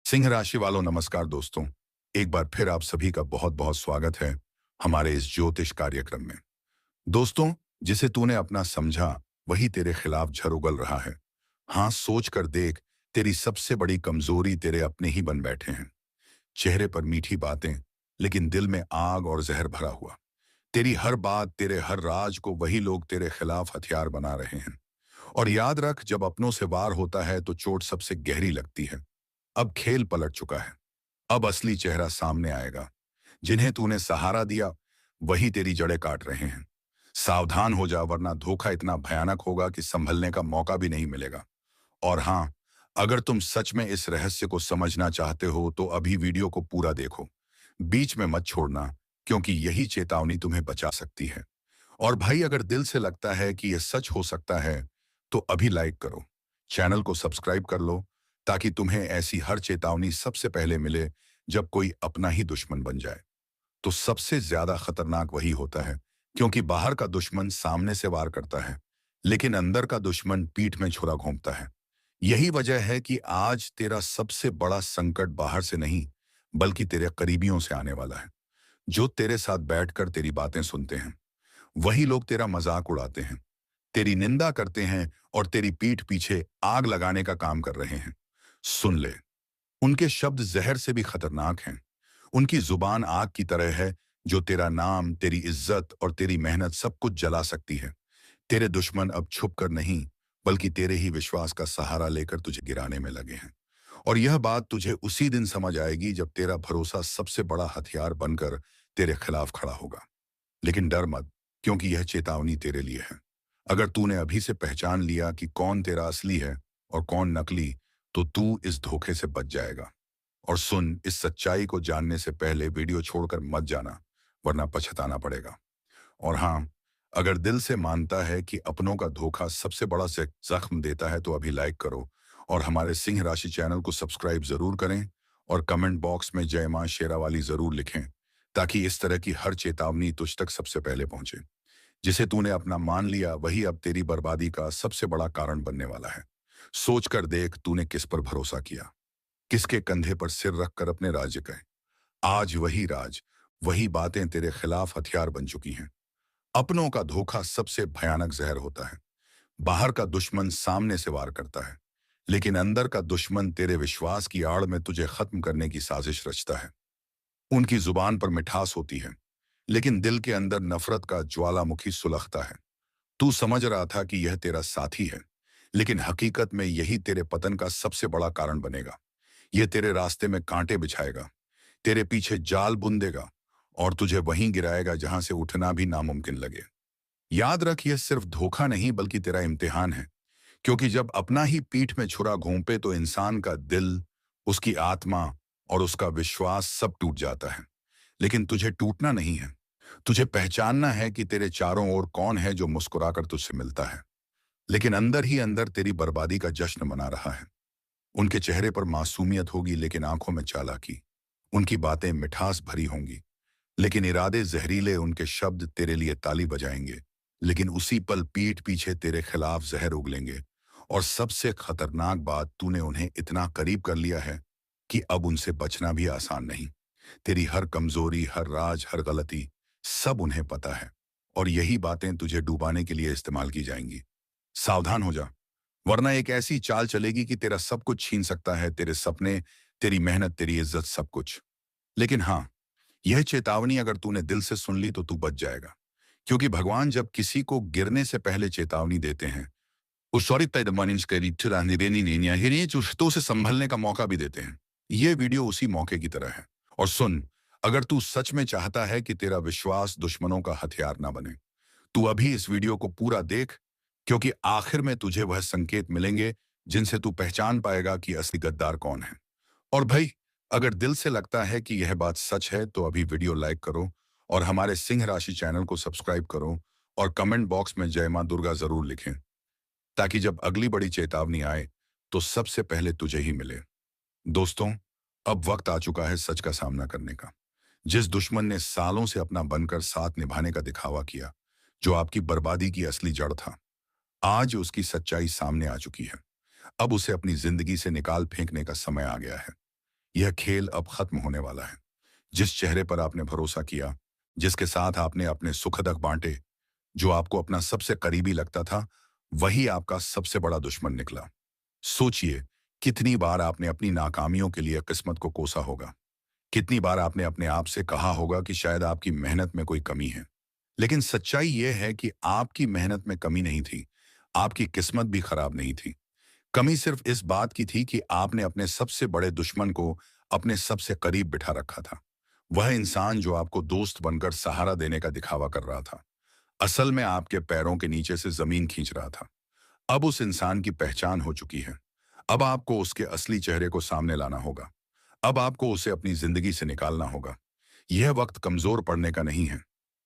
सिंह राशि वालों नमस्कार दोस्तों। एक बार फिर आप सभी का बहुत बहुत स्वागत है हमारे इस ज्योतिष कार्यक्रम में। दोस्तों, जिसे तूने अपना समझा वही तेरे खिलाफ झर उगल रहा है। हाँ, सोच कर देख, तेरी सबसे बड़ी कमजोरी तेरे अपने ही बन बैठे हैं। चेहरे पर मीठी बातें, लेकिन दिल में आग और जहर भरा हुआ। तेरी हर बात, तेरे हर राज को वही लोग तेरे खिलाफ हथियार बना रहे हैं। और याद रख, जब अपनों से वार होता है तो चोट सबसे गहरी लगती है। अब खेल पलट चुका है। अब असली चेहरा सामने आएगा। जिन्हें तूने सहारा दिया वही तेरी जड़ें काट रहे हैं। सावधान हो जा, वरना धोखा इतना भयानक होगा कि संभलने का मौका भी नहीं मिलेगा। और हाँ, अगर तुम सच में इस रहस्य को समझना चाहते हो तो अभी वीडियो को पूरा देखो। बीच में मत छोड़ना, क्योंकि यही चेतावनी तुम्हें बचा सकती है। और भाई, अगर दिल से लगता है कि यह सच हो सकता है तो अभी लाइक करो, चैनल को सब्सक्राइब कर लो, ताकि तुम्हें ऐसी हर चेतावनी सबसे पहले मिले जब कोई अपना ही दुश्मन बन जाए। तो सबसे ज्यादा खतरनाक वही होता है, क्योंकि बाहर का दुश्मन सामने से वार करता है, लेकिन अंदर का दुश्मन पीठ में छुरा घोंपता है। यही वजह है कि आज तेरा सबसे बड़ा संकट बाहर से नहीं, बल्कि तेरे करीबियों से आने वाला है। जो तेरे साथ बैठकर तेरी बातें सुनते हैं, वही लोग तेरा मजाक उड़ाते हैं, तेरी निंदा करते हैं और तेरी पीठ पीछे आग लगाने का काम कर रहे हैं। सुन ले, उनके शब्द जहर से भी खतरनाक हैं। उनकी जुबान आग की तरह है, जो तेरा नाम, तेरी इज्जत और तेरी मेहनत सब कुछ जला सकती है। तेरे दुश्मन अब छुप कर नहीं, बल्कि तेरे ही विश्वास का सहारा लेकर तुझे गिराने में लगे हैं। और यह बात तुझे उसी दिन समझ आएगी जब तेरा भरोसा सबसे बड़ा हथियार बनकर तेरे खिलाफ खड़ा होगा। लेकिन डर मत, क्योंकि यह चेतावनी तेरे लिए है। अगर तूने अभी से पहचान लिया कि कौन तेरा असली है और कौन नकली, तो तू इस धोखे से बच जाएगा। और सुन, इस सच्चाई को जानने से पहले वीडियो छोड़कर मत जाना, वरना पछताना पड़ेगा। और हाँ, अगर दिल से मानता है कि अपनों का धोखा सबसे बड़ा जख्म देता है तो अभी लाइक करो, और हमारे सिंह राशि चैनल को सब्सक्राइब जरूर करें, और कमेंट बॉक्स में जय मां शेरावाली जरूर लिखें, ताकि इस तरह की हर चेतावनी तुझ तक सबसे पहले पहुंचे। जिसे तूने अपना मान लिया वही अब तेरी बर्बादी का सबसे बड़ा कारण बनने वाला है। सोच कर देख, तूने किस पर भरोसा किया, किसके कंधे पर सिर रखकर अपने राज्य गए। आज वही राज, वही बातें तेरे खिलाफ हथियार बन चुकी हैं। अपनों का धोखा सबसे भयानक जहर होता है। बाहर का दुश्मन सामने से वार करता है, लेकिन अंदर का दुश्मन तेरे विश्वास की आड़ में तुझे खत्म करने की साजिश रचता है। उनकी जुबान पर मिठास होती है, लेकिन दिल के अंदर नफरत का ज्वालामुखी सुलगता है। तू समझ रहा था कि यह तेरा साथी है, लेकिन हकीकत में यही तेरे पतन का सबसे बड़ा कारण बनेगा। यह तेरे रास्ते में कांटे बिछाएगा, तेरे पीछे जाल बुन देगा, और तुझे वहीं गिराएगा जहां से उठना भी नामुमकिन लगे। याद रख, यह सिर्फ धोखा नहीं बल्कि तेरा इम्तिहान है। क्योंकि जब अपना ही पीठ में छुरा घोंपे तो इंसान का दिल, उसकी आत्मा और उसका विश्वास सब टूट जाता है। लेकिन तुझे टूटना नहीं है। तुझे पहचानना है कि तेरे चारों ओर कौन है जो मुस्कुराकर तुझसे मिलता है, लेकिन अंदर ही अंदर तेरी बर्बादी का जश्न मना रहा है। उनके चेहरे पर मासूमियत होगी, लेकिन आंखों में चालाकी। उनकी बातें मिठास भरी होंगी, लेकिन इरादे जहरीले। उनके शब्द तेरे लिए ताली बजाएंगे, लेकिन उसी पल पीठ पीछे तेरे खिलाफ जहर उगलेंगे। और सबसे खतरनाक बात, तूने उन्हें इतना करीब कर लिया है कि अब उनसे बचना भी आसान नहीं। तेरी हर कमजोरी, हर राज, हर गलती, सब उन्हें पता है। और यही बातें तुझे डुबाने के लिए इस्तेमाल की जाएंगी। सावधान हो जा, वरना एक ऐसी चाल चलेगी कि तेरा सब कुछ छीन सकता है, तेरे सपने, तेरी मेहनत, तेरी इज्जत, सब कुछ। लेकिन हाँ, यह चेतावनी अगर तूने दिल से सुन ली तो तू बच जाएगा। क्योंकि भगवान जब किसी को गिरने से पहले चेतावनी देते हैं, तो उसे संभलने का मौका भी देते हैं। ये वीडियो उसी मौके की तरह है। और सुन, अगर तू सच में चाहता है कि तेरा विश्वास दुश्मनों का हथियार ना बने, तू अभी इस वीडियो को पूरा देख, क्योंकि आखिर में तुझे वह संकेत मिलेंगे जिनसे तू पहचान पाएगा कि असली गद्दार कौन है। और भाई, अगर दिल से लगता है कि यह बात सच है तो अभी वीडियो लाइक करो, और हमारे सिंह राशि चैनल को सब्सक्राइब करो, और कमेंट बॉक्स में जय मां दुर्गा जरूर लिखें, ताकि जब अगली बड़ी चेतावनी आए तो सबसे पहले तुझे ही मिले। दोस्तों, अब वक्त आ चुका है सच का सामना करने का। जिस दुश्मन ने सालों से अपना बनकर साथ निभाने का दिखावा किया, जो आपकी बर्बादी की असली जड़ था, आज उसकी सच्चाई सामने आ चुकी है। अब उसे अपनी जिंदगी से निकाल फेंकने का समय आ गया है। यह खेल अब खत्म होने वाला है। जिस चेहरे पर आपने भरोसा किया, जिसके साथ आपने अपने सुख-दुख बांटे, जो आपको अपना सबसे करीबी लगता था, वही आपका सबसे बड़ा दुश्मन निकला। सोचिए, कितनी बार आपने अपनी नाकामियों के लिए किस्मत को कोसा होगा। कितनी बार आपने अपने आप से कहा होगा कि शायद आपकी मेहनत में कोई कमी है। लेकिन सच्चाई यह है कि आपकी मेहनत में कमी नहीं थी, आपकी किस्मत भी खराब नहीं थी। कमी सिर्फ इस बात की थी कि आपने अपने सबसे बड़े दुश्मन को अपने सबसे करीब बिठा रखा था। वह इंसान जो आपको दोस्त बनकर सहारा देने का दिखावा कर रहा था, असल में आपके पैरों के नीचे से जमीन खींच रहा था। अब उस इंसान की पहचान हो चुकी है। अब आपको उसके असली चेहरे को सामने लाना होगा। अब आपको उसे अपनी जिंदगी से निकालना होगा। यह वक्त कमजोर पड़ने का नहीं है,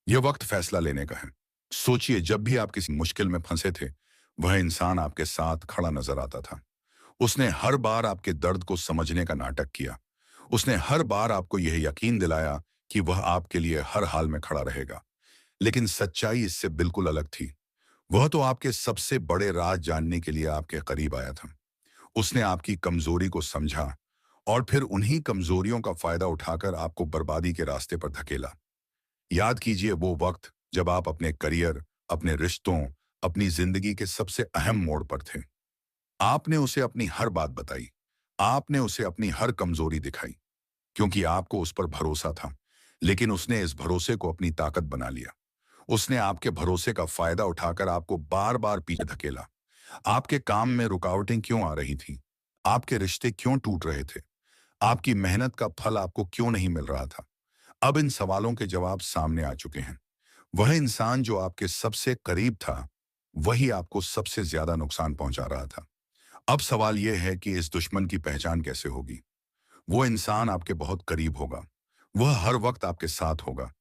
यह वक्त फैसला लेने का है। सोचिए, जब भी आप किसी मुश्किल में फंसे थे, वह इंसान आपके साथ खड़ा नजर आता था। उसने हर बार आपके दर्द को समझने का नाटक किया। उसने हर बार आपको यह यकीन दिलाया कि वह आपके लिए हर हाल में खड़ा रहेगा। लेकिन सच्चाई इससे बिल्कुल अलग थी। वह तो आपके सबसे बड़े राज जानने के लिए आपके करीब आया था। उसने आपकी कमजोरी को समझा और फिर उन्हीं कमजोरियों का फायदा उठाकर आपको बर्बादी के रास्ते पर धकेला। याद कीजिए वो वक्त जब आप अपने करियर, अपने रिश्तों, अपनी जिंदगी के सबसे अहम मोड़ पर थे। आपने उसे अपनी हर बात बताई। आपने उसे अपनी हर कमजोरी दिखाई, क्योंकि आपको उस पर भरोसा था। लेकिन उसने इस भरोसे को अपनी ताकत बना लिया। उसने आपके भरोसे का फायदा उठाकर आपको बार बार पीछे धकेला। आपके काम में रुकावटें क्यों आ रही थीं? आपके रिश्ते क्यों टूट रहे थे? आपकी मेहनत का फल आपको क्यों नहीं मिल रहा था? अब इन सवालों के जवाब सामने आ चुके हैं। वह इंसान जो आपके सबसे करीब था, वही आपको सबसे ज्यादा नुकसान पहुंचा रहा था। अब सवाल यह है कि इस दुश्मन की पहचान कैसे होगी? वो इंसान आपके बहुत करीब होगा। वह हर वक्त आपके साथ होगा।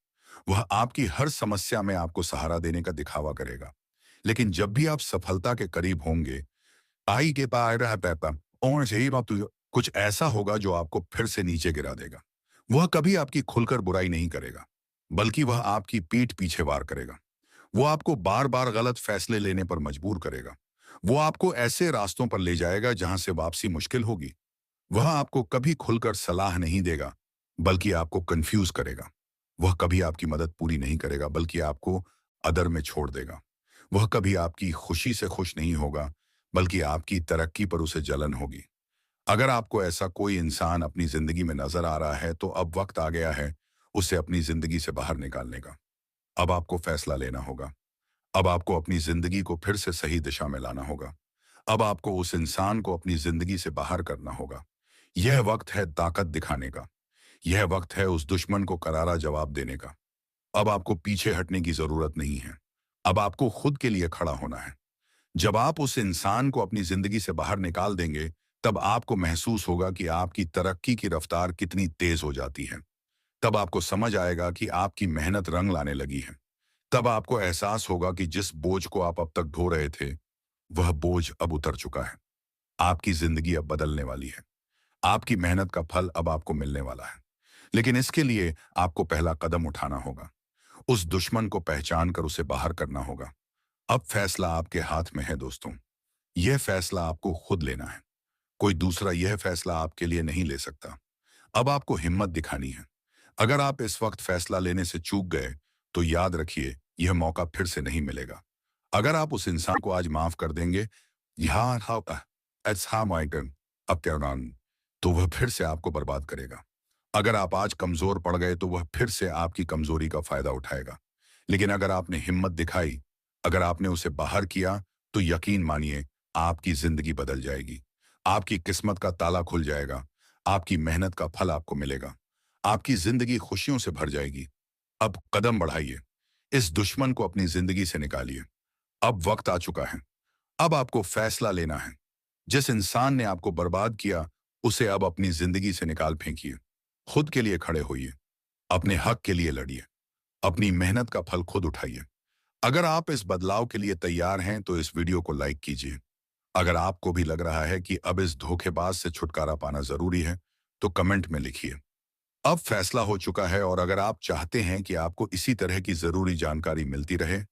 वह आपकी हर समस्या में आपको सहारा देने का दिखावा करेगा। लेकिन जब भी आप सफलता के करीब होंगे, आई के पार रह पैपा और सही बात तो कुछ ऐसा होगा जो आपको फिर से नीचे गिरा देगा। वह कभी आपकी खुलकर बुराई नहीं करेगा, बल्कि वह आपकी पीठ पीछे वार करेगा। वो आपको बार बार गलत फैसले लेने पर मजबूर करेगा। वो आपको ऐसे रास्तों पर ले जाएगा जहां से वापसी मुश्किल होगी। वह आपको कभी खुलकर सलाह नहीं देगा, बल्कि आपको कंफ्यूज करेगा। वह कभी आपकी मदद पूरी नहीं करेगा, बल्कि आपको अदर में छोड़ देगा। वह कभी आपकी खुशी से खुश नहीं होगा, बल्कि आपकी तरक्की पर उसे जलन होगी। अगर आपको ऐसा कोई इंसान अपनी जिंदगी में नजर आ रहा है, तो अब वक्त आ गया है उसे अपनी जिंदगी से बाहर निकालने का। अब आपको फैसला लेना होगा। अब आपको अपनी जिंदगी को फिर से सही दिशा में लाना होगा। अब आपको उस इंसान को अपनी जिंदगी से बाहर करना होगा। यह वक्त है ताकत दिखाने का। यह वक्त है उस दुश्मन को करारा जवाब देने का। अब आपको पीछे हटने की जरूरत नहीं है। अब आपको खुद के लिए खड़ा होना है। जब आप उस इंसान को अपनी जिंदगी से बाहर निकाल देंगे, तब आपको महसूस होगा कि आपकी तरक्की की रफ्तार कितनी तेज हो जाती है। तब आपको समझ आएगा कि आपकी मेहनत रंग लाने लगी है। तब आपको एहसास होगा कि जिस बोझ को आप अब तक ढो रहे थे, वह बोझ अब उतर चुका है। आपकी जिंदगी अब बदलने वाली है। आपकी मेहनत का फल अब आपको मिलने वाला है। लेकिन इसके लिए आपको पहला कदम उठाना होगा। उस दुश्मन को पहचान कर उसे बाहर करना होगा। अब फैसला आपके हाथ में है दोस्तों। यह फैसला आपको खुद लेना है। कोई दूसरा यह फैसला आपके लिए नहीं ले सकता। अब आपको हिम्मत दिखानी है। अगर आप इस वक्त फैसला लेने से चूक गए, तो याद रखिए, यह मौका फिर से नहीं मिलेगा। अगर आप उस इंसान को आज माफ कर देंगे, यहाँ अब क्या नाम, तो वह फिर से आपको बर्बाद करेगा। अगर आप आज कमजोर पड़ गए, तो वह फिर से आपकी कमजोरी का फायदा उठाएगा। लेकिन अगर आपने हिम्मत दिखाई, अगर आपने उसे बाहर किया, तो यकीन मानिए, आपकी जिंदगी बदल जाएगी। आपकी किस्मत का ताला खुल जाएगा। आपकी मेहनत का फल आपको मिलेगा। आपकी जिंदगी खुशियों से भर जाएगी। अब कदम बढ़ाइए। इस दुश्मन को अपनी जिंदगी से निकालिए। अब वक्त आ चुका है। अब आपको फैसला लेना है। जिस इंसान ने आपको बर्बाद किया, उसे अब अपनी जिंदगी से निकाल फेंकिए। खुद के लिए खड़े होइए। अपने हक के लिए लड़िए। अपनी मेहनत का फल खुद उठाइए। अगर आप इस बदलाव के लिए तैयार हैं, तो इस वीडियो को लाइक कीजिए। अगर आपको भी लग रहा है कि अब इस धोखेबाज से छुटकारा पाना जरूरी है, तो कमेंट में लिखिए। अब फैसला हो चुका है, और अगर आप चाहते हैं कि आपको इसी तरह की जरूरी जानकारी मिलती रहे,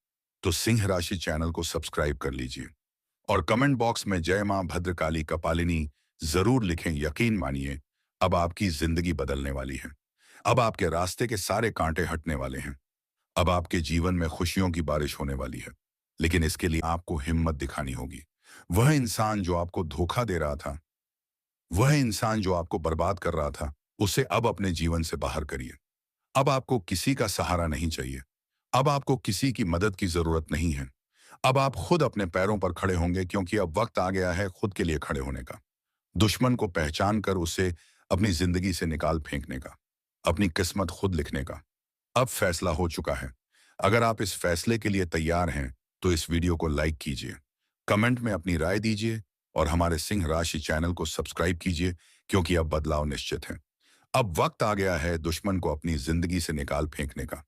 तो सिंह राशि चैनल को सब्सक्राइब कर लीजिए और कमेंट बॉक्स में जय मां भद्रकाली कपालिनी जरूर लिखें। यकीन मानिए, अब आपकी जिंदगी बदलने वाली है। अब आपके रास्ते के सारे कांटे हटने वाले हैं। अब आपके जीवन में खुशियों की बारिश होने वाली है। लेकिन इसके लिए आपको हिम्मत दिखानी होगी। वह इंसान जो आपको धोखा दे रहा था, वह इंसान जो आपको बर्बाद कर रहा था, उसे अब अपने जीवन से बाहर करिए। अब आपको किसी का सहारा नहीं चाहिए। अब आपको किसी की मदद की जरूरत नहीं है। अब आप खुद अपने पैरों पर खड़े होंगे, क्योंकि अब वक्त आ गया है खुद के लिए खड़े होने का। दुश्मन को पहचान कर उसे अपनी जिंदगी से निकाल फेंकने का, अपनी किस्मत खुद लिखने का। अब फैसला हो चुका है। अगर आप इस फैसले के लिए तैयार हैं, तो इस वीडियो को लाइक कीजिए, कमेंट में अपनी राय दीजिए और हमारे सिंह राशि चैनल को सब्सक्राइब कीजिए, क्योंकि अब बदलाव निश्चित है। अब वक्त आ गया है दुश्मन को अपनी जिंदगी से निकाल फेंकने का।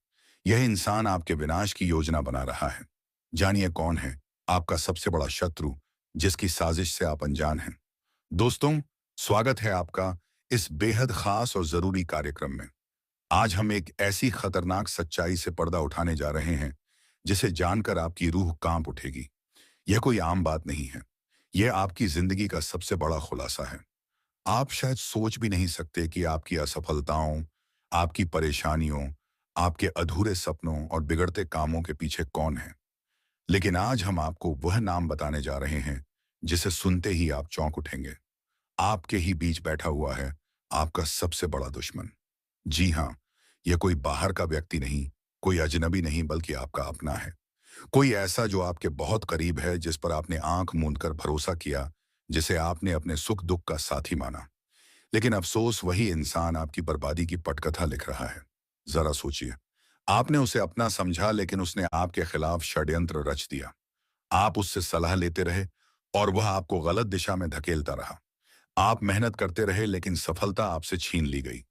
यह इंसान आपके विनाश की योजना बना रहा है। जानिए कौन है आपका सबसे बड़ा शत्रु, जिसकी साजिश से आप अनजान हैं। दोस्तों, स्वागत है आपका इस बेहद खास और जरूरी कार्यक्रम में। आज हम एक ऐसी खतरनाक सच्चाई से पर्दा उठाने जा रहे हैं, जिसे जानकर आपकी रूह कांप उठेगी। यह कोई आम बात नहीं है। यह आपकी जिंदगी का सबसे बड़ा खुलासा है। आप शायद सोच भी नहीं सकते कि आपकी असफलताओं, आपकी परेशानियों, आपके अधूरे सपनों और बिगड़ते कामों के पीछे कौन है। लेकिन आज हम आपको वह नाम बताने जा रहे हैं, जिसे सुनते ही आप चौंक उठेंगे। आपके ही बीच बैठा हुआ है आपका सबसे बड़ा दुश्मन। जी हाँ, यह कोई बाहर का व्यक्ति नहीं, कोई अजनबी नहीं, बल्कि आपका अपना है। कोई ऐसा जो आपके बहुत करीब है, जिस पर आपने आंख मूंद कर भरोसा किया, जिसे आपने अपने सुख दुख का साथी माना। लेकिन अफसोस, वही इंसान आपकी बर्बादी की पटकथा लिख रहा है। जरा सोचिए, आपने उसे अपना समझा, लेकिन उसने आपके खिलाफ षड्यंत्र रच दिया। आप उससे सलाह लेते रहे और वह आपको गलत दिशा में धकेलता रहा। आप मेहनत करते रहे, लेकिन सफलता आपसे छीन ली गई।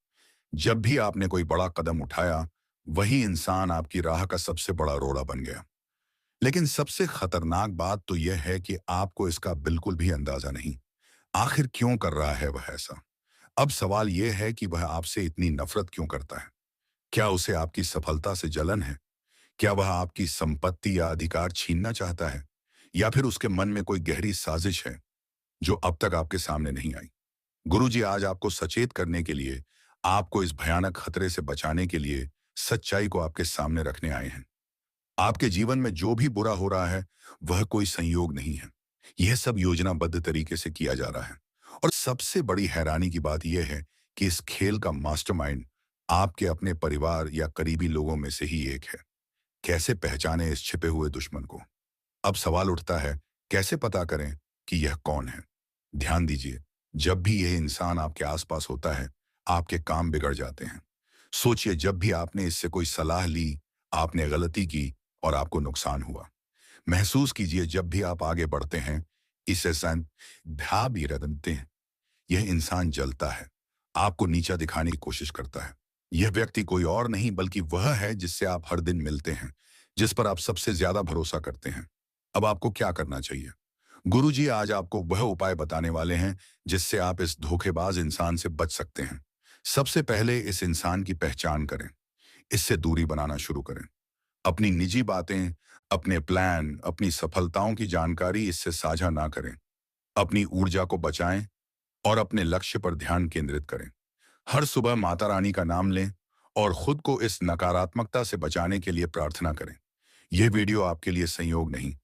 जब भी आपने कोई बड़ा कदम उठाया, वही इंसान आपकी राह का सबसे बड़ा रोड़ा बन गया। लेकिन सबसे खतरनाक बात तो यह है कि आपको इसका बिल्कुल भी अंदाजा नहीं। आखिर क्यों कर रहा है वह ऐसा? अब सवाल यह है कि वह आपसे इतनी नफरत क्यों करता है? क्या उसे आपकी सफलता से जलन है? क्या वह आपकी संपत्ति या अधिकार छीनना चाहता है? या फिर उसके मन में कोई गहरी साजिश है, जो अब तक आपके सामने नहीं आई? गुरुजी आज आपको सचेत करने के लिए, आपको इस भयानक खतरे से बचाने के लिए, सच्चाई को आपके सामने रखने आए हैं। आपके जीवन में जो भी बुरा हो रहा है, वह कोई संयोग नहीं है। यह सब योजनाबद्ध तरीके से किया जा रहा है। और सबसे बड़ी हैरानी की बात यह है कि इस खेल का मास्टरमाइंड आपके अपने परिवार या करीबी लोगों में से ही एक है। कैसे पहचाने इस छिपे हुए दुश्मन को? अब सवाल उठता है, कैसे पता करें कि यह कौन है? ध्यान दीजिए, जब भी यह इंसान आपके आसपास होता है, आपके काम बिगड़ जाते हैं। सोचिए, जब भी आपने इससे कोई सलाह ली, आपने गलती की और आपको नुकसान हुआ। महसूस कीजिए, जब भी आप आगे बढ़ते हैं, इसे सन ढा भी रदनते हैं, यह इंसान जलता है, आपको नीचा दिखाने की कोशिश करता है। यह व्यक्ति कोई और नहीं, बल्कि वह है जिससे आप हर दिन मिलते हैं, जिस पर आप सबसे ज्यादा भरोसा करते हैं। अब आपको क्या करना चाहिए? गुरुजी आज आपको वह उपाय बताने वाले हैं, जिससे आप इस धोखेबाज इंसान से बच सकते हैं। सबसे पहले इस इंसान की पहचान करें, इससे दूरी बनाना शुरू करें। अपनी निजी बातें, अपने प्लान, अपनी सफलताओं की जानकारी इससे साझा ना करें। अपनी ऊर्जा को बचाएं और अपने लक्ष्य पर ध्यान केंद्रित करें। हर सुबह माता रानी का नाम लें और खुद को इस नकारात्मकता से बचाने के लिए प्रार्थना करें। यह वीडियो आपके लिए संयोग नहीं,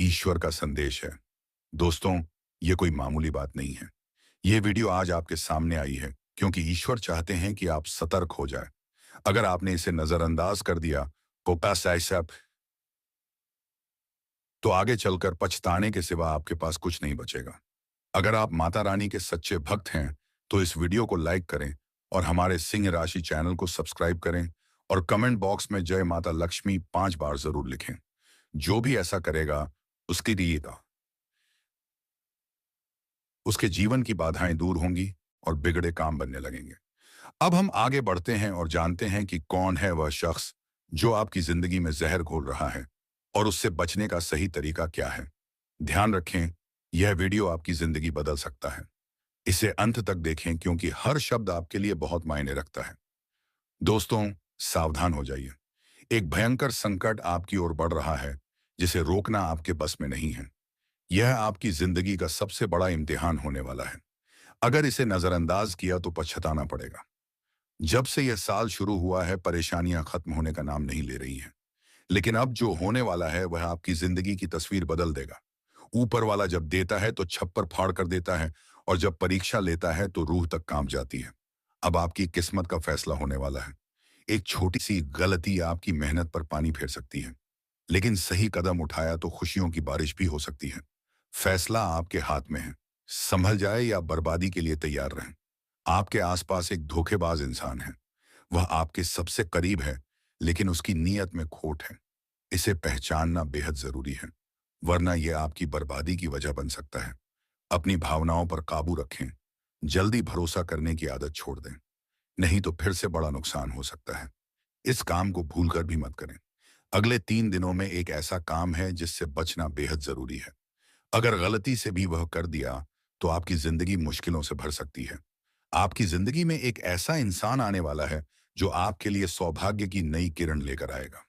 ईश्वर का संदेश है। दोस्तों, ये कोई मामूली बात नहीं है। ये वीडियो आज आपके सामने आई है क्योंकि ईश्वर चाहते हैं कि आप सतर्क हो जाए। अगर आपने इसे नजरअंदाज कर दिया तो तो आगे चलकर पछताने के सिवा आपके पास कुछ नहीं बचेगा। अगर आप माता रानी के सच्चे भक्त हैं, तो इस वीडियो को लाइक करें और हमारे सिंह राशि चैनल को सब्सक्राइब करें और कमेंट बॉक्स में जय माता लक्ष्मी 5 बार जरूर लिखें। जो भी ऐसा करेगा, उसके लिए उसके जीवन की बाधाएं दूर होंगी और बिगड़े काम बनने लगेंगे। अब हम आगे बढ़ते हैं और जानते हैं कि कौन है वह शख्स जो आपकी जिंदगी में जहर घोल रहा है और उससे बचने का सही तरीका क्या है। ध्यान रखें, यह वीडियो आपकी जिंदगी बदल सकता है। इसे अंत तक देखें, क्योंकि हर शब्द आपके लिए बहुत मायने रखता है। दोस्तों, सावधान हो जाइए। एक भयंकर संकट आपकी ओर बढ़ रहा है, जिसे रोकना आपके बस में नहीं है। यह आपकी जिंदगी का सबसे बड़ा इम्तिहान होने वाला है। अगर इसे नजरअंदाज किया तो पछताना पड़ेगा। जब से यह साल शुरू हुआ है, परेशानियां खत्म होने का नाम नहीं ले रही हैं। लेकिन अब जो होने वाला है वह आपकी जिंदगी की तस्वीर बदल देगा। ऊपर वाला जब देता है तो छप्पर फाड़ कर देता है, और जब परीक्षा लेता है तो रूह तक कांप जाती है। अब आपकी किस्मत का फैसला होने वाला है। एक छोटी सी गलती आपकी मेहनत पर पानी फेर सकती है, लेकिन सही कदम उठाया तो खुशियों की बारिश भी हो सकती है। फैसला आपके हाथ में है। संभल जाए या बर्बादी के लिए तैयार रहें। आपके आसपास एक धोखेबाज इंसान है। वह आपके सबसे करीब है, लेकिन उसकी नीयत में खोट है। इसे पहचानना बेहद जरूरी है, वरना यह आपकी बर्बादी की वजह बन सकता है। अपनी भावनाओं पर काबू रखें। जल्दी भरोसा करने की आदत छोड़ दें, नहीं तो फिर से बड़ा नुकसान हो सकता है। इस काम को भूलकर भी मत करें। अगले 3 दिनों में एक ऐसा काम है जिससे बचना बेहद जरूरी है। अगर गलती से भी वह कर दिया तो आपकी जिंदगी मुश्किलों से भर सकती है। आपकी जिंदगी में एक ऐसा इंसान आने वाला है जो आपके लिए सौभाग्य की नई किरण लेकर आएगा।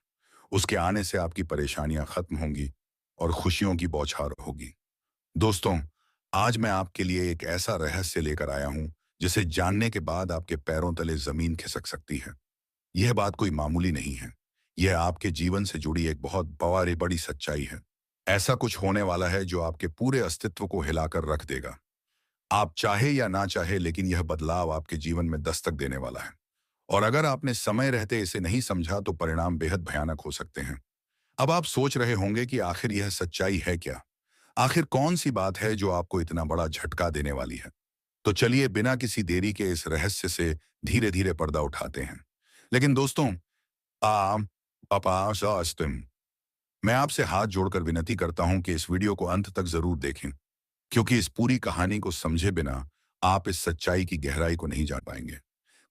उसके आने से आपकी परेशानियां खत्म होंगी और खुशियों की बौछार होगी। दोस्तों, आज मैं आपके लिए एक ऐसा रहस्य लेकर आया हूं जिसे जानने के बाद आपके पैरों तले जमीन खिसक सकती है। यह बात कोई मामूली नहीं है। यह आपके जीवन से जुड़ी एक बहुत बड़ी सच्चाई है। ऐसा कुछ होने वाला है जो आपके पूरे अस्तित्व को हिलाकर रख देगा। आप चाहे या ना चाहे, लेकिन यह बदलाव आपके जीवन में दस्तक देने वाला है। और अगर आपने समय रहते इसे नहीं समझा तो परिणाम बेहद भयानक हो सकते हैं। अब आप सोच रहे होंगे कि आखिर यह सच्चाई है क्या? आखिर कौन सी बात है जो आपको इतना बड़ा झटका देने वाली है? तो चलिए बिना किसी देरी के इस रहस्य से धीरे धीरे पर्दा उठाते हैं। लेकिन दोस्तों, आम अस्तिम मैं आपसे हाथ जोड़कर विनती करता हूं कि इस वीडियो को अंत तक जरूर देखें, क्योंकि इस पूरी कहानी को समझे बिना आप इस सच्चाई की गहराई को नहीं जान पाएंगे।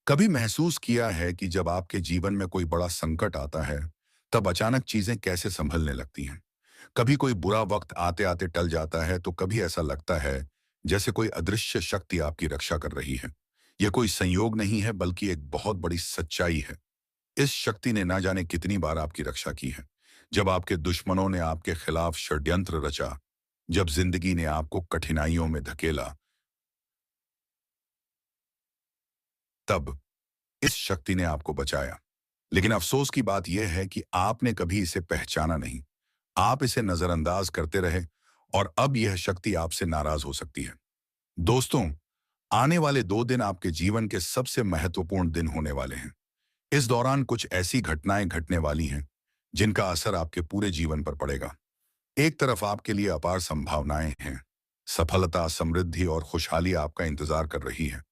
कभी महसूस किया है कि जब आपके जीवन में कोई बड़ा संकट आता है, तब अचानक चीजें कैसे संभलने लगती हैं? कभी कोई बुरा वक्त आते आते टल जाता है, तो कभी ऐसा लगता है जैसे कोई अदृश्य शक्ति आपकी रक्षा कर रही है। यह कोई संयोग नहीं है, बल्कि एक बहुत बड़ी सच्चाई है। इस शक्ति ने ना जाने कितनी बार आपकी रक्षा की है। जब आपके दुश्मनों ने आपके खिलाफ षड्यंत्र रचा, जब जिंदगी ने आपको कठिनाइयों में धकेला, तब इस शक्ति ने आपको बचाया। लेकिन अफसोस की बात यह है कि आपने कभी इसे पहचाना नहीं। आप इसे नजरअंदाज करते रहे, और अब यह शक्ति आपसे नाराज हो सकती है। दोस्तों, आने वाले 2 दिन आपके जीवन के सबसे महत्वपूर्ण दिन होने वाले हैं। इस दौरान कुछ ऐसी घटनाएं घटने वाली हैं जिनका असर आपके पूरे जीवन पर पड़ेगा। एक तरफ आपके लिए अपार संभावनाएं हैं। सफलता, समृद्धि और खुशहाली आपका इंतजार कर रही है।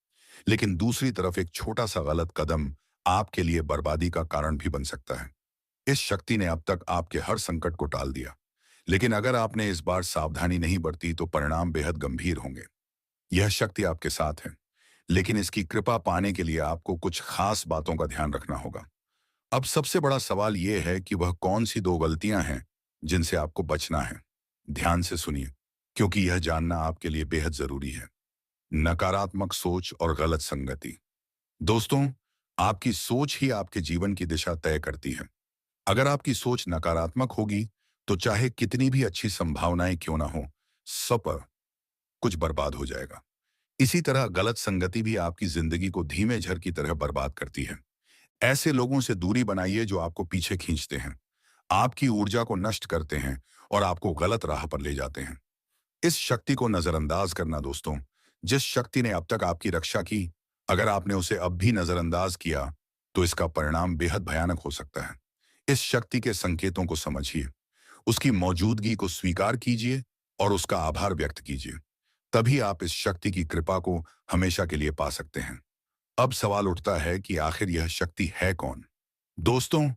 लेकिन दूसरी तरफ एक छोटा सा गलत कदम आपके लिए बर्बादी का कारण भी बन सकता है। इस शक्ति ने अब तक आपके हर संकट को टाल दिया, लेकिन अगर आपने इस बार सावधानी नहीं बरती तो परिणाम बेहद गंभीर होंगे। यह शक्ति आपके साथ है, लेकिन इसकी कृपा पाने के लिए आपको कुछ खास बातों का ध्यान रखना होगा। अब सबसे बड़ा सवाल यह है कि वह कौन सी 2 गलतियां हैं जिनसे आपको बचना है। ध्यान से सुनिए, क्योंकि यह जानना आपके लिए बेहद जरूरी है। नकारात्मक सोच और गलत संगति। दोस्तों, आपकी सोच ही आपके जीवन की दिशा तय करती है। अगर आपकी सोच नकारात्मक होगी तो चाहे कितनी भी अच्छी संभावनाएं क्यों ना हो, सब कुछ बर्बाद हो जाएगा। इसी तरह गलत संगति भी आपकी जिंदगी को धीमे झर की तरह बर्बाद करती है। ऐसे लोगों से दूरी बनाइए जो आपको पीछे खींचते हैं, आपकी ऊर्जा को नष्ट करते हैं और आपको गलत राह पर ले जाते हैं। इस शक्ति को नजरअंदाज करना दोस्तों, जिस शक्ति ने अब तक आपकी रक्षा की, अगर आपने उसे अब भी नजरअंदाज किया तो इसका परिणाम बेहद भयानक हो सकता है। इस शक्ति के संकेतों को समझिए, उसकी मौजूदगी को स्वीकार कीजिए और उसका आभार व्यक्त कीजिए। तभी आप इस शक्ति की कृपा को हमेशा के लिए पा सकते हैं। अब सवाल उठता है कि आखिर यह शक्ति है कौन? दोस्तों,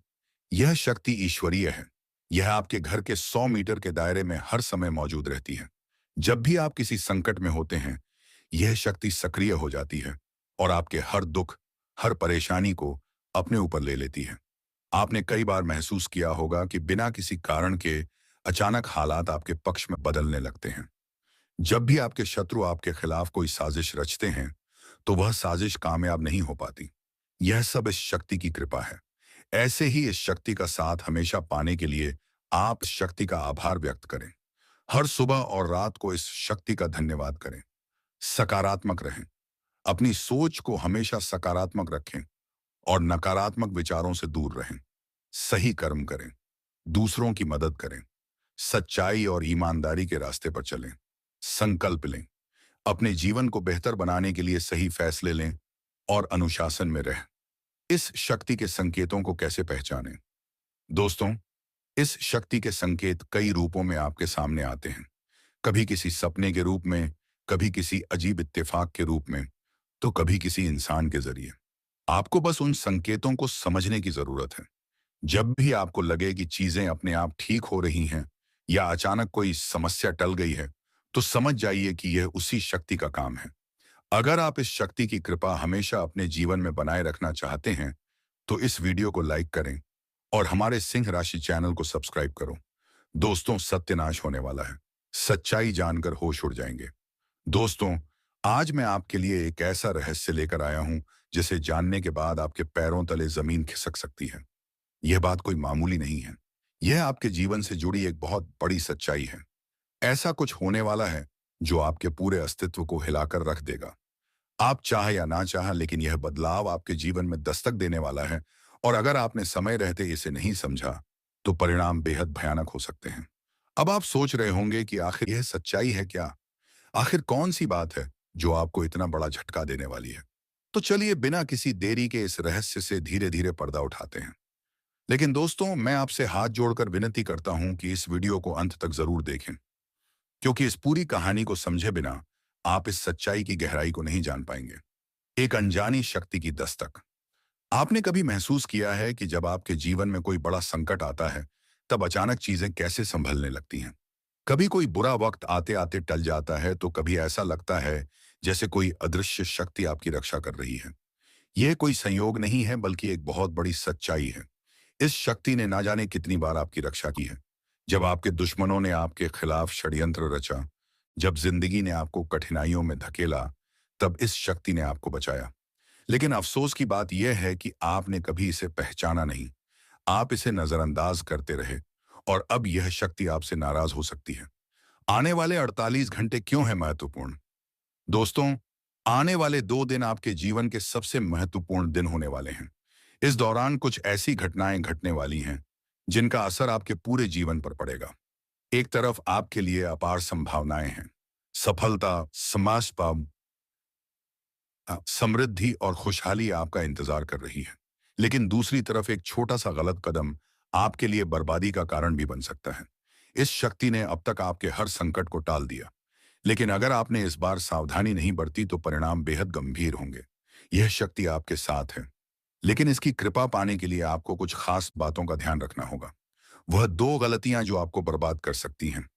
यह शक्ति ईश्वरीय है। यह आपके घर के 100 मीटर के दायरे में हर समय मौजूद रहती है। जब भी आप किसी संकट में होते हैं, यह शक्ति सक्रिय हो जाती है और आपके हर दुख, हर परेशानी को अपने ऊपर ले लेती है। आपने कई बार महसूस किया होगा कि बिना किसी कारण के अचानक हालात आपके पक्ष में बदलने लगते हैं। जब भी आपके शत्रु आपके खिलाफ कोई साजिश रचते हैं, तो वह साजिश कामयाब नहीं हो पाती। यह सब इस शक्ति की कृपा है। ऐसे ही इस शक्ति का साथ हमेशा पाने के लिए आप इस शक्ति का आभार व्यक्त करें। हर सुबह और रात को इस शक्ति का धन्यवाद करें। सकारात्मक रहें। अपनी सोच को हमेशा सकारात्मक रखें और नकारात्मक विचारों से दूर रहें। सही कर्म करें, दूसरों की मदद करें, सच्चाई और ईमानदारी के रास्ते पर चलें। संकल्प लें, अपने जीवन को बेहतर बनाने के लिए सही फैसले लें और अनुशासन में रहें। इस शक्ति के संकेतों को कैसे पहचानें? दोस्तों, इस शक्ति के संकेत कई रूपों में आपके सामने आते हैं। कभी किसी सपने के रूप में, कभी किसी अजीब इत्तेफाक के रूप में, तो कभी किसी इंसान के जरिए। आपको बस उन संकेतों को समझने की जरूरत है। जब भी आपको लगे कि चीजें अपने आप ठीक हो रही हैं या अचानक कोई समस्या टल गई है, तो समझ जाइए कि यह उसी शक्ति का काम है। अगर आप इस शक्ति की कृपा हमेशा अपने जीवन में बनाए रखना चाहते हैं, तो इस वीडियो को लाइक करें और हमारे सिंह राशि चैनल को सब्सक्राइब करो। दोस्तों, सत्यानाश होने वाला है। सच्चाई जानकर होश उड़ जाएंगे। दोस्तों, आज मैं आपके लिए एक ऐसा रहस्य लेकर आया हूं जिसे जानने के बाद आपके पैरों तले जमीन खिसक सकती है। यह बात कोई मामूली नहीं है। यह आपके जीवन से जुड़ी एक बहुत बड़ी सच्चाई है। ऐसा कुछ होने वाला है जो आपके पूरे अस्तित्व को हिलाकर रख देगा। आप चाहे या ना चाहे, लेकिन यह बदलाव आपके जीवन में दस्तक देने वाला है। और अगर आपने समय रहते इसे नहीं समझा, तो परिणाम बेहद भयानक हो सकते हैं। अब आप सोच रहे होंगे कि आखिर यह सच्चाई है क्या? आखिर कौन सी बात है जो आपको इतना बड़ा झटका देने वाली है? तो चलिए बिना किसी देरी के इस रहस्य से धीरे धीरे पर्दा उठाते हैं। लेकिन दोस्तों, मैं आपसे हाथ जोड़कर विनती करता हूं कि इस वीडियो को अंत तक जरूर देखें, क्योंकि इस पूरी कहानी को समझे बिना आप इस सच्चाई की गहराई को नहीं जान पाएंगे। एक अनजानी शक्ति की दस्तक। आपने कभी महसूस किया है कि जब आपके जीवन में कोई बड़ा संकट आता है, तब अचानक चीजें कैसे संभलने लगती हैं? कभी कोई बुरा वक्त आते आते टल जाता है, तो कभी ऐसा लगता है जैसे कोई अदृश्य शक्ति आपकी रक्षा कर रही है। यह कोई संयोग नहीं है, बल्कि एक बहुत बड़ी सच्चाई है। इस शक्ति ने ना जाने कितनी बार आपकी रक्षा की है। जब आपके दुश्मनों ने आपके खिलाफ षड्यंत्र रचा, जब जिंदगी ने आपको कठिनाइयों में धकेला, तब इस शक्ति ने आपको बचाया। लेकिन अफसोस की बात यह है कि आपने कभी इसे पहचाना नहीं। आप इसे नजरअंदाज करते रहे और अब यह शक्ति आपसे नाराज हो सकती है। आने वाले 48 घंटे क्यों है महत्वपूर्ण? दोस्तों, आने वाले 2 दिन आपके जीवन के सबसे महत्वपूर्ण दिन होने वाले हैं। इस दौरान कुछ ऐसी घटनाएं घटने वाली हैं जिनका असर आपके पूरे जीवन पर पड़ेगा। एक तरफ आपके लिए अपार संभावनाएं हैं। सफलता, समृद्धि और खुशहाली आपका इंतजार कर रही है। लेकिन दूसरी तरफ एक छोटा सा गलत कदम आपके लिए बर्बादी का कारण भी बन सकता है। इस शक्ति ने अब तक आपके हर संकट को टाल दिया, लेकिन अगर आपने इस बार सावधानी नहीं बरती तो परिणाम बेहद गंभीर होंगे। यह शक्ति आपके साथ है, लेकिन इसकी कृपा पाने के लिए आपको कुछ खास बातों का ध्यान रखना होगा। वह 2 गलतियां जो आपको बर्बाद कर सकती हैं।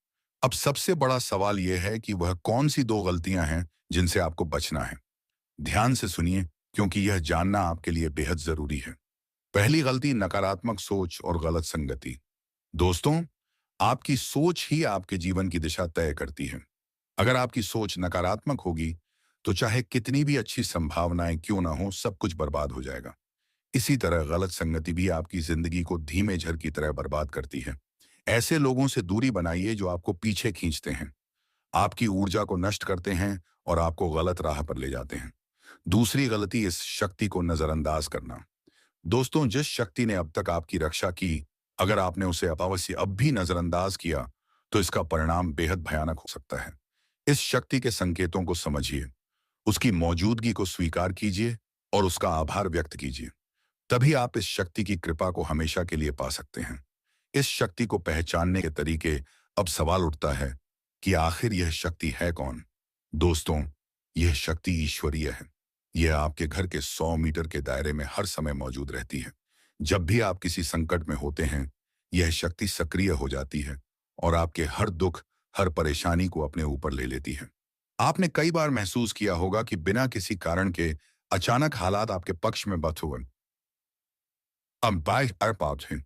अब सबसे बड़ा सवाल यह है कि वह कौन सी 2 गलतियां हैं जिनसे आपको बचना है। ध्यान से सुनिए, क्योंकि यह जानना आपके लिए बेहद जरूरी है। पहली गलती, नकारात्मक सोच और गलत संगति। दोस्तों, आपकी सोच ही आपके जीवन की दिशा तय करती है। अगर आपकी सोच नकारात्मक होगी, तो चाहे कितनी भी अच्छी संभावनाएं क्यों ना हो, सब कुछ बर्बाद हो जाएगा। इसी तरह गलत संगति भी आपकी जिंदगी को धीमे झर की तरह बर्बाद करती है। ऐसे लोगों से दूरी बनाइए जो आपको पीछे खींचते हैं, आपकी ऊर्जा को नष्ट करते हैं और आपको गलत राह पर ले जाते हैं। दूसरी गलती, इस शक्ति को नजरअंदाज करना। दोस्तों, जिस शक्ति ने अब तक आपकी रक्षा की, अगर आपने उसे अपावश्य अब भी नजरअंदाज किया, तो इसका परिणाम बेहद भयानक हो सकता है। इस शक्ति के संकेतों को समझिए, उसकी मौजूदगी को स्वीकार कीजिए और उसका आभार व्यक्त कीजिए। तभी आप इस शक्ति की कृपा को हमेशा के लिए पा सकते हैं। इस शक्ति को पहचानने के तरीके। अब सवाल उठता है कि आखिर यह शक्ति है कौन? दोस्तों, यह शक्ति ईश्वरीय है। यह आपके घर के 100 मीटर के दायरे में हर समय मौजूद रहती है। जब भी आप किसी संकट में होते हैं, यह शक्ति सक्रिय हो जाती है और आपके हर दुख, हर परेशानी को अपने ऊपर ले लेती है। आपने कई बार महसूस किया होगा कि बिना किसी कारण के अचानक हालात आपके पक्ष में बत हुए। अब बाय पाते हैं,